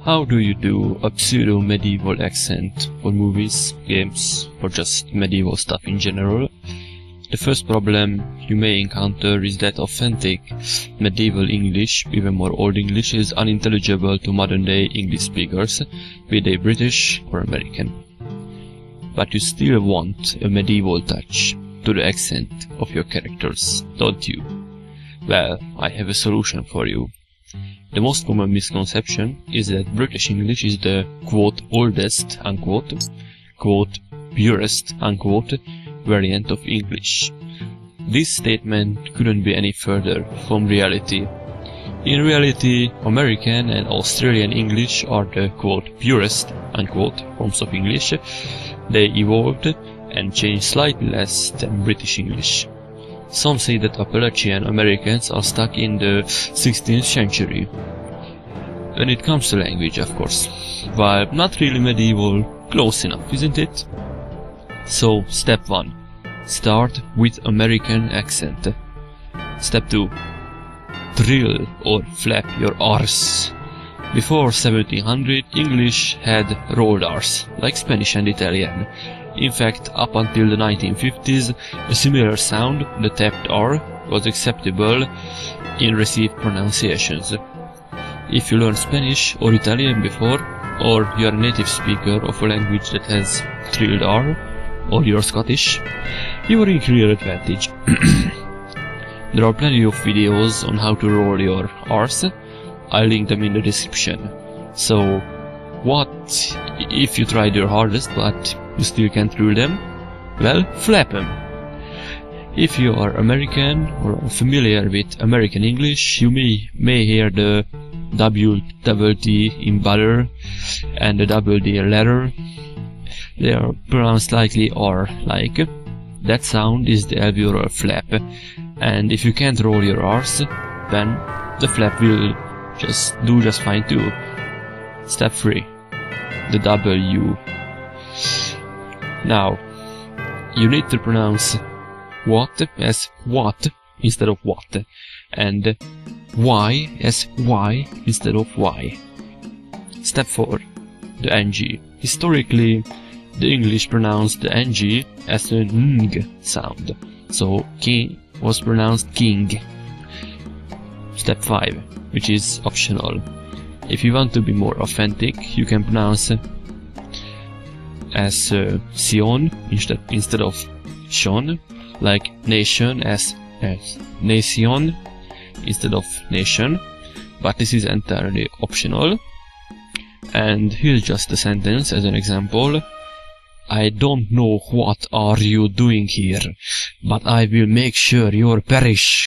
How do you do a pseudo-medieval accent for movies, games, or just medieval stuff in general? The first problem you may encounter is that authentic medieval English, even more Old English, is unintelligible to modern-day English speakers, be they British or American. But you still want a medieval touch to the accent of your characters, don't you? Well, I have a solution for you. The most common misconception is that British English is the quote oldest unquote, quote purest unquote variant of English. This statement couldn't be any further from reality. In reality, American and Australian English are the quote purest unquote forms of English. They evolved and changed slightly less than British English. Some say that Appalachian Americans are stuck in the 16th century. When it comes to language, of course. While not really medieval, close enough, isn't it? So, step 1. Start with American accent. Step 2. Trill or flap your R's. Before 1700, English had rolled R's, like Spanish and Italian. In fact, up until the 1950s, a similar sound, the tapped R, was acceptable in received pronunciations. If you learned Spanish or Italian before, or you are a native speaker of a language that has trilled R, or you're Scottish, you are in clear advantage. There are plenty of videos on how to roll your R's. I'll link them in the description. So, what if you tried your hardest but you still can't rule them? Well, flap them. If you are American or familiar with American English, you may hear the double T in butter and the double D letter. They are pronounced slightly R-like. That sound is the alveolar flap, and if you can't roll your R's, then the flap will do just fine too. Step 3. The W. Now, you need to pronounce what as what instead of what, and Y as Y instead of Y. Step 4. The NG. Historically, the English pronounced the NG as a ng sound, so king was pronounced king. Step 5, which is optional. If you want to be more authentic, you can pronounce as Sion instead of Shon, like nation as nation instead of nation, but this is entirely optional. And here's just a sentence as an example. I don't know what are you doing here, but I will make sure you perish.